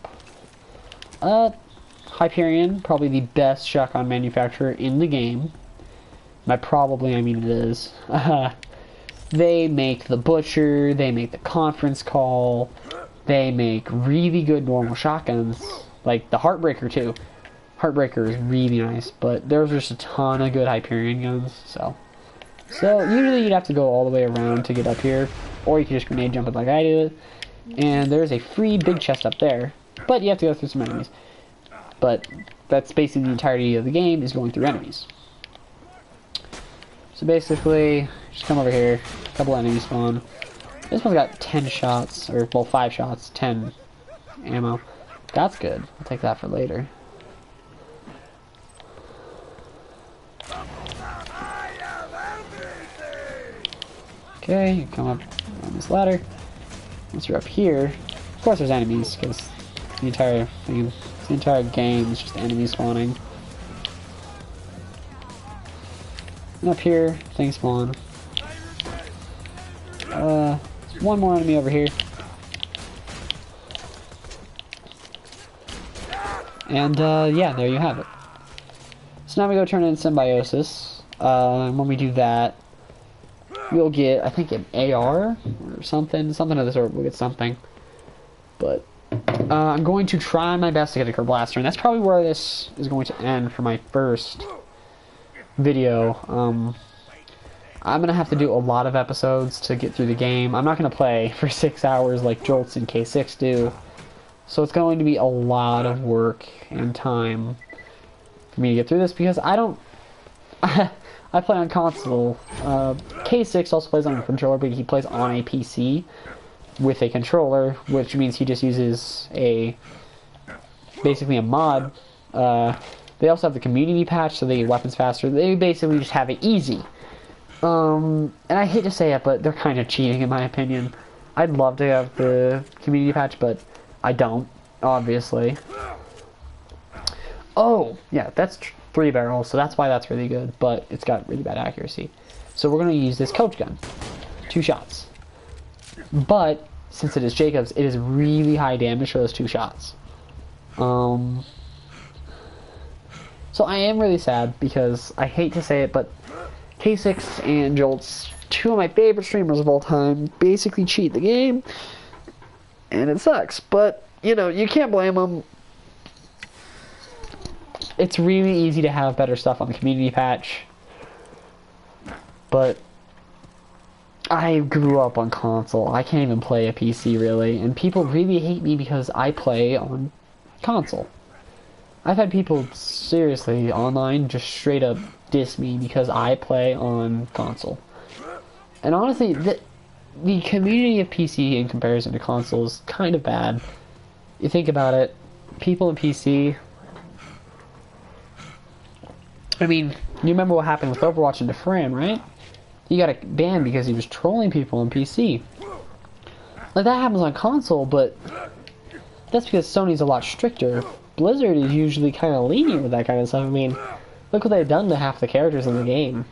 nope. Hyperion, probably the best shotgun manufacturer in the game. By probably, I mean it is. They make the Butcher, they make the Conference Call, they make really good normal shotguns, like the Heartbreaker too. Heartbreaker is really nice, but there's just a ton of good Hyperion guns, so usually you'd have to go all the way around to get up here, or you can just grenade jump it like I did. And there's a free big chest up there, but you have to go through some enemies. But that's basically the entirety of the game, is going through enemies. So basically, just come over here, a couple enemies spawn. This one's got 10 shots, or well 5 shots, 10 ammo. That's good, I'll take that for later. Okay, you come up on this ladder. Once you're up here, of course there's enemies, because the entire thing, the entire game is just enemies spawning. And up here, things spawn. One more enemy over here. And yeah, there you have it. So now we go turn in Symbiosis. And when we do that, we'll get, I think, an AR or something of the sort. We'll get something. But I'm going to try my best to get a Ker Blaster, and that's probably where this is going to end for my first video. I'm going to have to do a lot of episodes to get through the game. I'm not going to play for 6 hours like Jolts and K6 do. So it's going to be a lot of work and time for me to get through this, because I don't... I play on console. K6 also plays on a controller, but he plays on a PC with a controller, which means he just uses basically a mod. They also have the community patch, so they get weapons faster. They basically just have it easy. And I hate to say it, but they're kind of cheating in my opinion. I'd love to have the community patch, but I don't, obviously. Oh, yeah, that's 3 barrels, so that's why that's really good, but it's got really bad accuracy. So we're going to use this coach gun. 2 shots. But, since it is Jacob's, it is really high damage for those 2 shots. So I am really sad, because I hate to say it, but K6 and Jolts, 2 of my favorite streamers of all time, basically cheat the game. And it sucks, but, you know, you can't blame them. It's really easy to have better stuff on the community patch, but I grew up on console. I can't even play a PC really, and people really hate me because I play on console. I've had people seriously online just straight up diss me because I play on console. And honestly, the community of PC in comparison to console is kind of bad. You think about it, people in PC... I mean, you remember what happened with Overwatch and DeFran, right? He got banned because he was trolling people on PC. Like, that happens on console, but that's because Sony's a lot stricter. Blizzard is usually kind of lenient with that kind of stuff. I mean, look what they've done to half the characters in the game.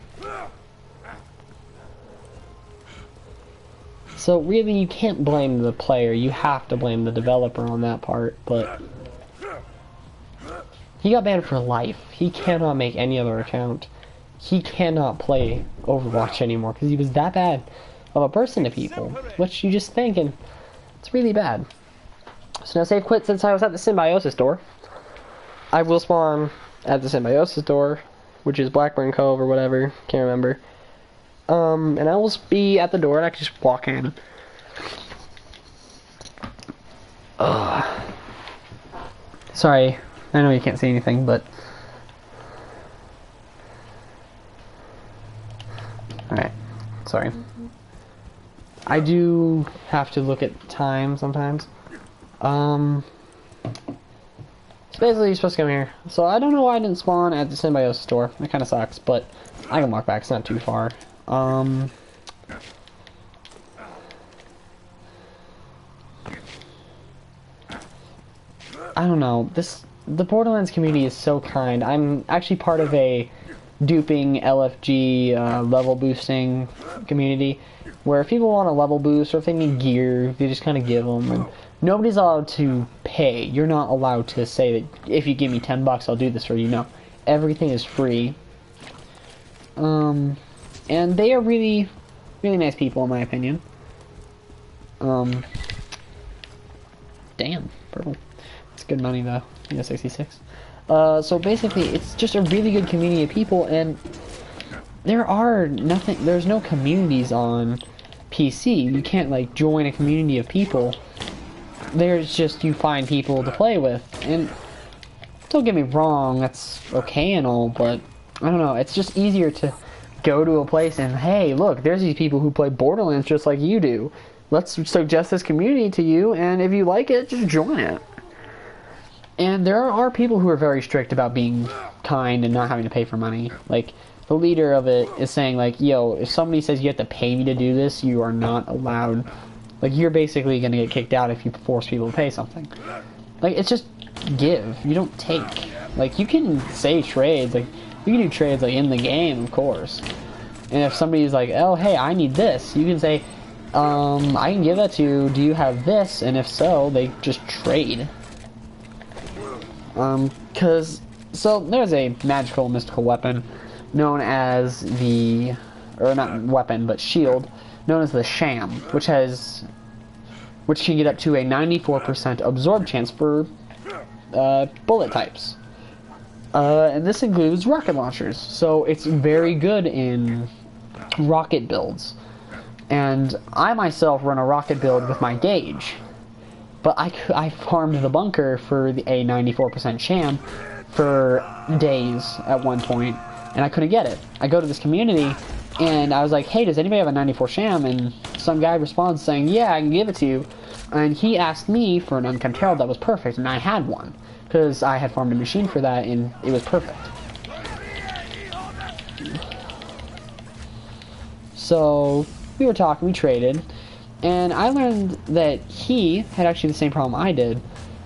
So really, you can't blame the player. You have to blame the developer on that part, but... He got banned for life. He cannot make any other account. He cannot play Overwatch anymore because he was that bad of a person to people, which you just think, and it's really bad. So now save quit since I was at the Symbiosis door. I will spawn at the Symbiosis door, which is Blackburn Cove or whatever, can't remember. And I will be at the door and I can just walk in. Ugh. Sorry, I know you can't see anything, but... Alright, sorry. I do have to look at time sometimes. So basically you're supposed to come here. So I don't know why I didn't spawn at the Symbiosis store. It kinda sucks, but I can walk back, it's not too far. I don't know. The Borderlands community is so kind. I'm actually part of a duping LFG level boosting community where if people want a level boost or if they need gear, they just kind of give them. And nobody's allowed to pay. You're not allowed to say that if you give me $10, I'll do this for you. No, everything is free. And they are really, really nice people in my opinion. Damn, purple. It's good money though. Yeah, 66. So basically, it's just a really good community of people, and there's no communities on PC. You can't like join a community of people. There's just, you find people to play with, and don't get me wrong, that's okay and all, but I don't know, it's just easier to go to a place and, hey, look, there's these people who play Borderlands just like you do. Let's suggest this community to you, and if you like it, just join it. And there are people who are very strict about being kind and not having to pay for money. Like, the leader of it is saying, like, yo, if somebody says you have to pay me to do this, you are not allowed. Like, you're basically going to get kicked out if you force people to pay something. Like, it's just give. You don't take. Like, you can say trades. Like, you can do trades, like, in the game, of course. And if somebody's like, oh, hey, I need this, you can say, I can give that to you. Do you have this? And if so, they just trade. So there's a magical mystical weapon known as or not weapon, but shield, known as the Sham, which can get up to a 94% absorb chance for bullet types. And this includes rocket launchers, so it's very good in rocket builds. And I myself run a rocket build with my gauge. But I farmed the bunker for a 94% sham for days at one point, and I couldn't get it. I go to this community, and I was like, hey, does anybody have a 94 sham? And some guy responds saying, yeah, I can give it to you. And he asked me for an uncapped herald that was perfect, and I had one, because I had farmed a machine for that, and it was perfect. So, we were talking, we traded. And I learned that he had actually the same problem I did,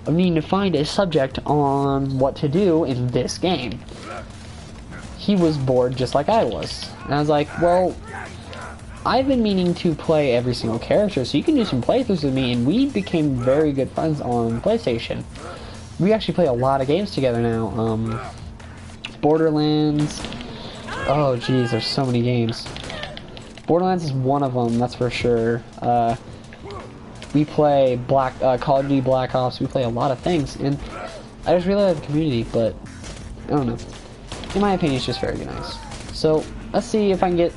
of needing to find a subject on what to do in this game. He was bored just like I was. And I was like, well, I've been meaning to play every single character, so you can do some playthroughs with me, and we became very good friends on PlayStation. We actually play a lot of games together now. Borderlands. Oh, geez, there's so many games. Borderlands is one of them, that's for sure. We play Call of Duty Black Ops, we play a lot of things, and I just really like the community, but I don't know. In my opinion, it's just very nice. So, let's see if I can get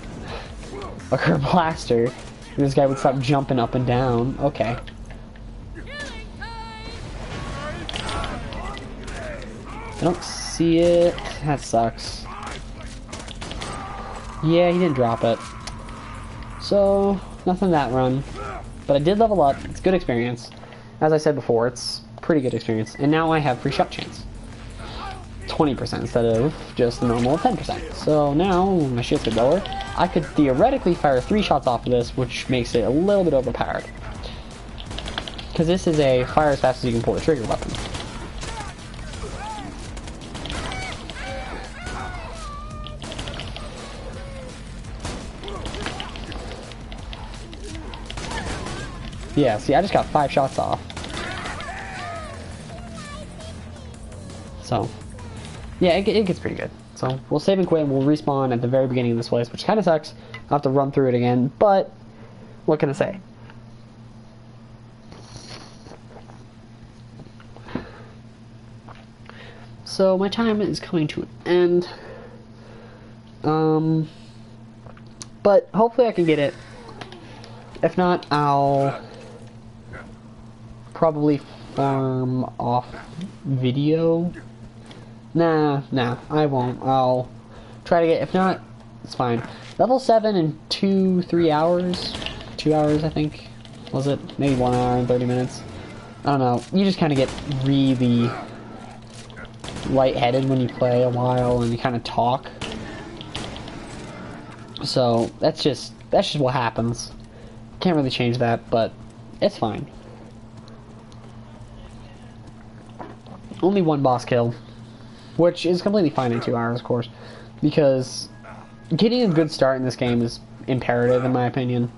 a Kerr Blaster. This guy would stop jumping up and down. Okay. I don't see it. That sucks. Yeah, he didn't drop it. So, nothing that run. But I did level up. It's good experience. As I said before, it's pretty good experience. And now I have free shot chance. 20% instead of just the normal 10%. So now, my shield's get lower. I could theoretically fire 3 shots off of this, which makes it a little bit overpowered. Because this is a fire as fast as you can pull a trigger weapon. Yeah, see, I just got 5 shots off. So, Yeah, it gets pretty good. So we'll save and quit, and we'll respawn at the very beginning of this place, which kind of sucks. I'll have to run through it again, but what can I say? So my time is coming to an end. But hopefully I can get it. If not, I'll probably farm off video. Nah, I won't. I'll try to get, if not, it's fine. Level 7 in 3 hours. 2 hours, I think. Was it? Maybe 1 hour and 30 minutes. I don't know. You just kind of get really lightheaded when you play a while and you kind of talk. So that's just what happens. Can't really change that, but it's fine. Only one boss kill, which is completely fine in 2 hours, of course, because getting a good start in this game is imperative, in my opinion.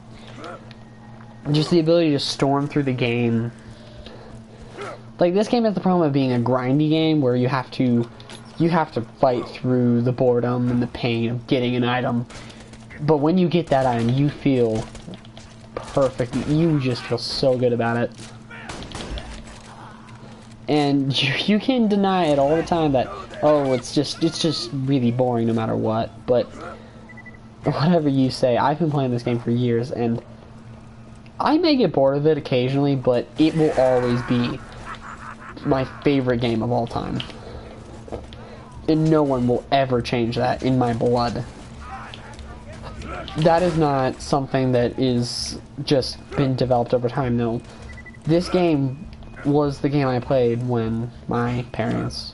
Just the ability to storm through the game. Like, this game has the problem of being a grindy game where you have to fight through the boredom and the pain of getting an item. But when you get that item, you feel perfect. You just feel so good about it. And you can deny it all the time that, oh, it's just really boring no matter what. But whatever you say, I've been playing this game for years, and I may get bored of it occasionally, but it will always be my favorite game of all time. And no one will ever change that in my blood. That is not something that is just been developed over time, no. This game was the game I played when my parents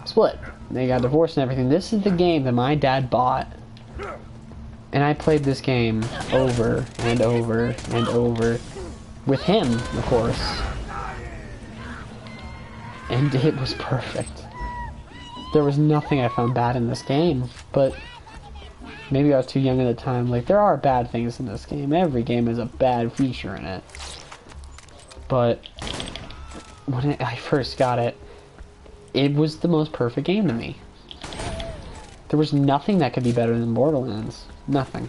split. They got divorced and everything. This is the game that my dad bought. And I played this game over and over and over with him, of course. And it was perfect. There was nothing I found bad in this game, but maybe I was too young at the time. Like, there are bad things in this game. Every game has a bad feature in it. But when I first got it, it was the most perfect game to me. There was nothing that could be better than Borderlands. Nothing.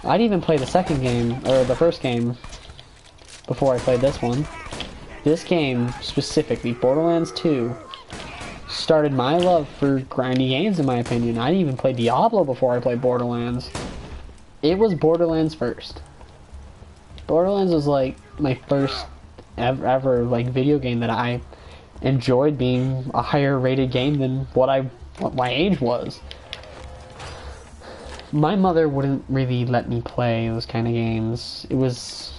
I'd even play the second game, or the first game, before I played this one. This game, specifically, Borderlands 2, started my love for grindy games, in my opinion. I didn't even play Diablo before I played Borderlands. It was Borderlands first. Borderlands was like my first ever like video game that I enjoyed being a higher rated game than what my age was. My mother wouldn't really let me play those kind of games. It was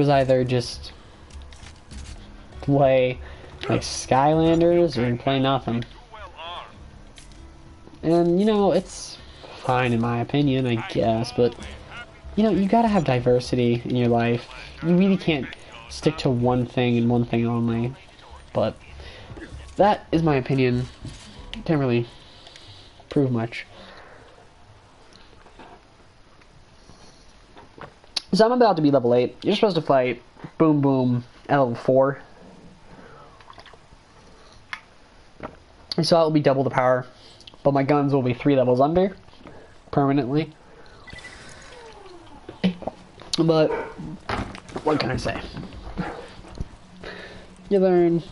either just play like Skylanders or play nothing. And, you know, it's fine in my opinion, I guess, but, you know, you gotta have diversity in your life. You really can't stick to one thing and one thing only. But that is my opinion. Can't really prove much. So I'm about to be level 8. You're supposed to fight Boom Boom at level 4. And so that will be double the power. But my guns will be 3 levels under. Permanently. But what can I say? You learn,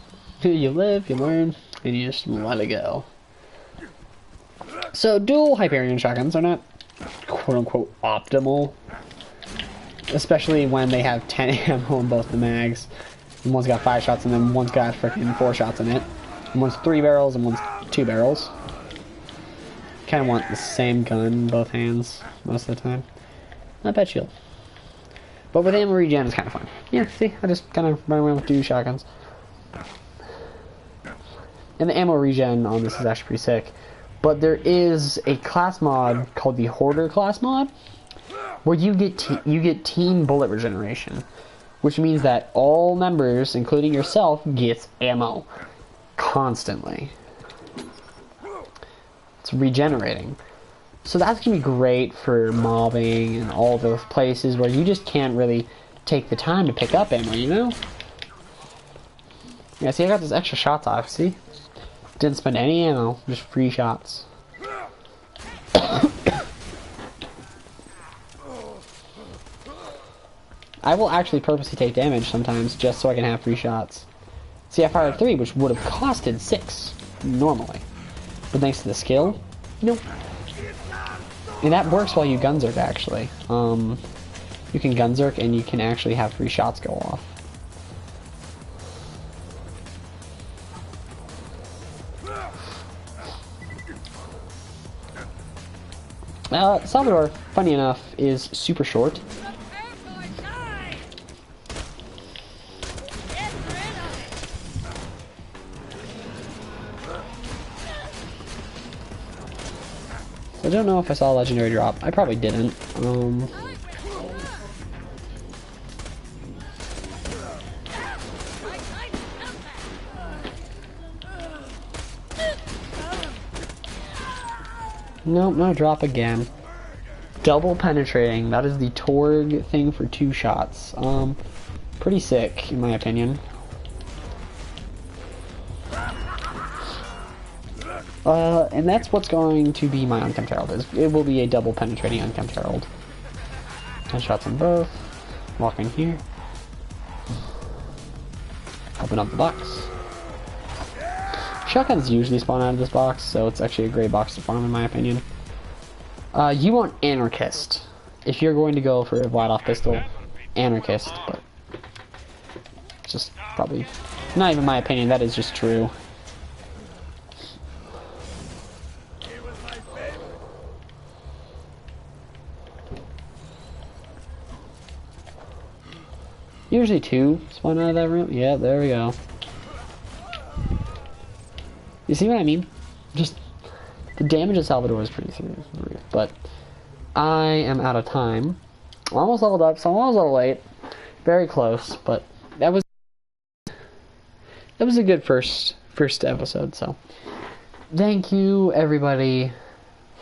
you live, you learn, and you just let it go. So dual Hyperion shotguns are not quote-unquote optimal. Especially when they have 10 ammo in both the mags. And one's got 5 shots and then one's got freaking 4 shots in it. And one's 3 barrels and one's 2 barrels. Kind of want the same gun in both hands most of the time. Not bad shield. But with ammo regen, it's kind of fun. Yeah, see, I just kind of run around with 2 shotguns. And the ammo regen on this is actually pretty sick. But there is a class mod called the Hoarder class mod, where you get team bullet regeneration, which means that all members, including yourself, gets ammo constantly. It's regenerating. So that's going to be great for mobbing and all those places where you just can't really take the time to pick up ammo, you know? Yeah, see, I got those extra shots off, see? Didn't spend any ammo, just free shots. I will actually purposely take damage sometimes just so I can have free shots. See, I fired 3, which would have costed 6 normally. But thanks to the skill, nope. And that works while you gunzerk, actually. You can gunzerk and you can actually have free shots go off. Salvador, funny enough, is super short. I don't know if I saw a legendary drop. I probably didn't. Nope, no drop again. Double penetrating. That is the Torg thing for 2 shots. Pretty sick, in my opinion. And that's what's going to be my Unkempt Herald. It will be a double penetrating Unkempt Herald. 10 shots on both. Walk in here. Open up the box. Shotguns usually spawn out of this box, so it's actually a great box to farm in my opinion. You want Anarchist. If you're going to go for a wide-off pistol, Anarchist, but just probably not even my opinion, that is just true. Usually 2 spawn out of that room. Yeah, there we go. You see what I mean? Just the damage of Salvador is pretty serious. But I am out of time. I'm almost leveled up, so I'm almost level 8. Very close, but that was a good first episode. So thank you everybody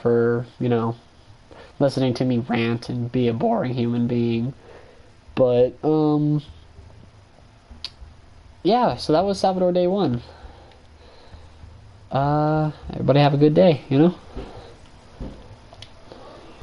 for, you know, listening to me rant and be a boring human being. But, yeah, so that was Salvador Day 1. Everybody have a good day, you know?